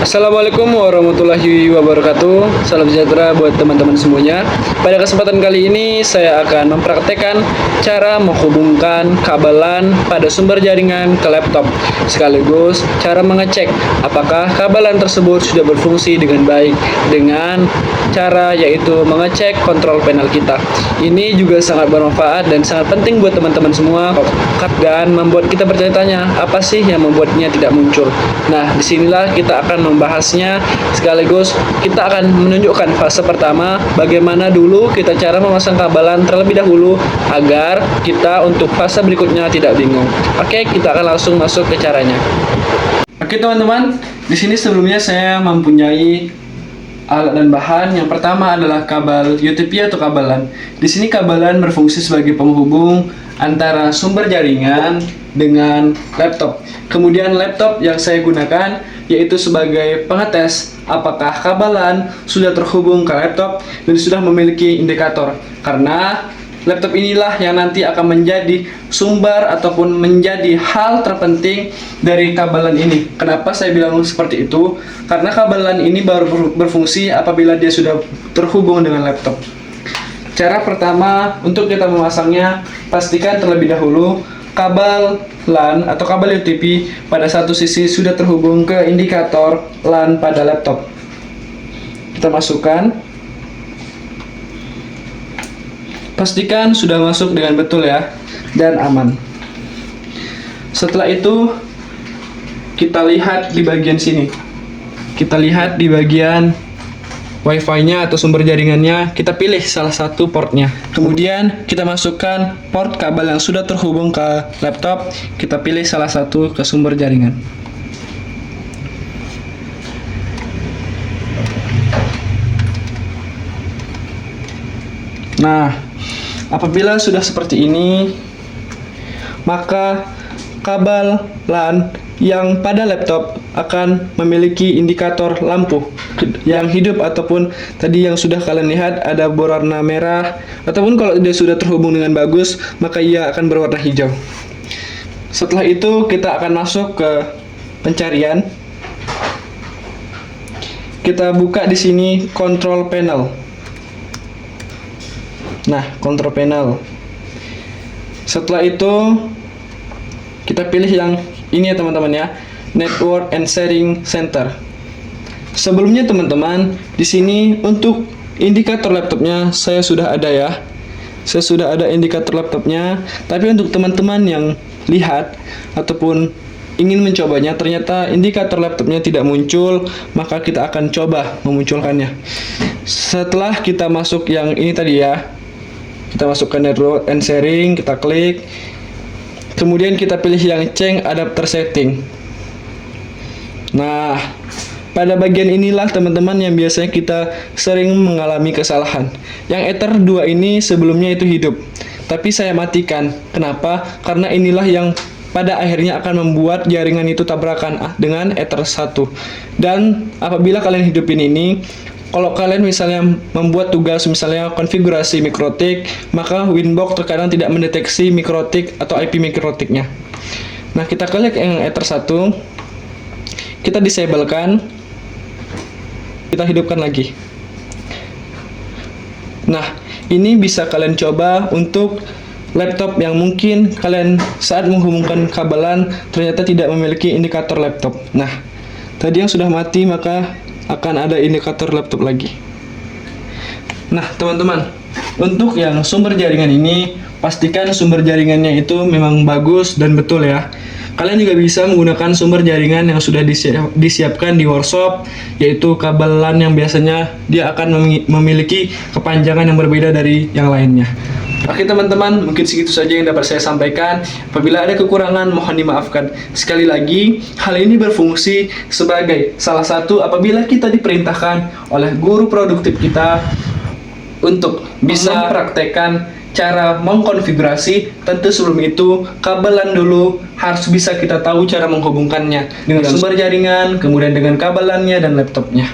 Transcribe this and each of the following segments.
Assalamualaikum warahmatullahi wabarakatuh. Salam sejahtera buat teman-teman semuanya. Pada kesempatan kali ini saya akan mempraktekkan cara menghubungkan kabelan pada sumber jaringan ke laptop, sekaligus cara mengecek apakah kabelan tersebut sudah berfungsi dengan baik dengan cara yaitu mengecek kontrol panel kita. Ini juga sangat bermanfaat dan sangat penting buat teman-teman semua dan membuat kita bertanya-tanya apa sih yang membuatnya tidak muncul. Nah, disinilah kita akan membahasnya, sekaligus kita akan menunjukkan fase pertama bagaimana dulu kita cara memasang kabelan terlebih dahulu agar kita untuk fase berikutnya tidak bingung. Oke, kita akan langsung masuk ke caranya. Oke teman-teman, di sini sebelumnya saya mempunyai alat dan bahan. Yang pertama adalah kabel UTP atau kabelan. Di sini kabelan berfungsi sebagai penghubung antara sumber jaringan dengan laptop. Kemudian laptop yang saya gunakan yaitu sebagai pengetes apakah kabelan sudah terhubung ke laptop dan sudah memiliki indikator. Karena laptop inilah yang nanti akan menjadi sumber ataupun menjadi hal terpenting dari kabelan ini. Kenapa saya bilang seperti itu? Karena kabelan ini baru berfungsi apabila dia sudah terhubung dengan laptop. Cara pertama untuk kita memasangnya, pastikan terlebih dahulu kabel LAN atau kabel UTP pada satu sisi sudah terhubung ke indikator LAN pada laptop. Kita masukkan. Pastikan sudah masuk dengan betul ya, dan aman. Setelah itu kita lihat di bagian sini. Kita lihat di bagian Wi-Fi-nya atau sumber jaringannya, kita pilih salah satu portnya. Kemudian kita masukkan port kabel yang sudah terhubung ke laptop, kita pilih salah satu ke sumber jaringan. Nah, apabila sudah seperti ini, maka kabel LAN yang pada laptop akan memiliki indikator lampu yang hidup, ataupun tadi yang sudah kalian lihat ada berwarna merah, ataupun kalau dia sudah terhubung dengan bagus maka ia akan berwarna hijau. Setelah itu kita akan masuk ke pencarian. Kita buka di sini control panel. Nah, control panel. Setelah itu kita pilih yang ini ya teman-teman ya, Network and Sharing Center. Sebelumnya teman-teman, di sini untuk indikator laptopnya saya sudah ada ya. Saya sudah ada indikator laptopnya. Tapi untuk teman-teman yang lihat ataupun ingin mencobanya ternyata indikator laptopnya tidak muncul, maka kita akan coba memunculkannya. Setelah kita masuk yang ini tadi ya, kita masukkan Network and Sharing, kita klik. Kemudian kita pilih yang Change Adapter Setting. Nah, pada bagian inilah teman-teman yang biasanya kita sering mengalami kesalahan. Yang Ether 2 ini sebelumnya itu hidup, tapi saya matikan. Kenapa? Karena inilah yang pada akhirnya akan membuat jaringan itu tabrakan dengan Ether 1. Dan apabila kalian hidupin ini, kalau kalian misalnya membuat tugas misalnya konfigurasi mikrotik, maka Winbox terkadang tidak mendeteksi mikrotik atau IP mikrotiknya. Nah, kita klik yang Ether 1, kita disablekan, kita hidupkan lagi. Nah, ini bisa kalian coba untuk laptop yang mungkin kalian saat menghubungkan kabelan ternyata tidak memiliki indikator laptop. Nah, tadi yang sudah mati maka akan ada indikator laptop lagi. Nah teman-teman, untuk yang sumber jaringan ini, pastikan sumber jaringannya itu memang bagus dan betul ya. Kalian juga bisa menggunakan sumber jaringan yang sudah disiapkan di workshop, yaitu kabel LAN yang biasanya dia akan memiliki kepanjangan yang berbeda dari yang lainnya. Oke teman-teman, mungkin segitu saja yang dapat saya sampaikan. Apabila ada kekurangan, mohon dimaafkan. Sekali lagi, hal ini berfungsi sebagai salah satu apabila kita diperintahkan oleh guru produktif kita untuk bisa mempraktekkan cara mengkonfigurasi. Tentu sebelum itu, kabelan dulu harus bisa kita tahu cara menghubungkannya dengan sumber jaringan, kemudian dengan kabelannya dan laptopnya.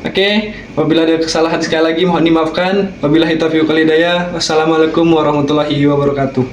Oke, apabila ada kesalahan sekali lagi mohon dimaafkan. Wabillahi taufiq wal hidayah. Wassalamualaikum warahmatullahi wabarakatuh.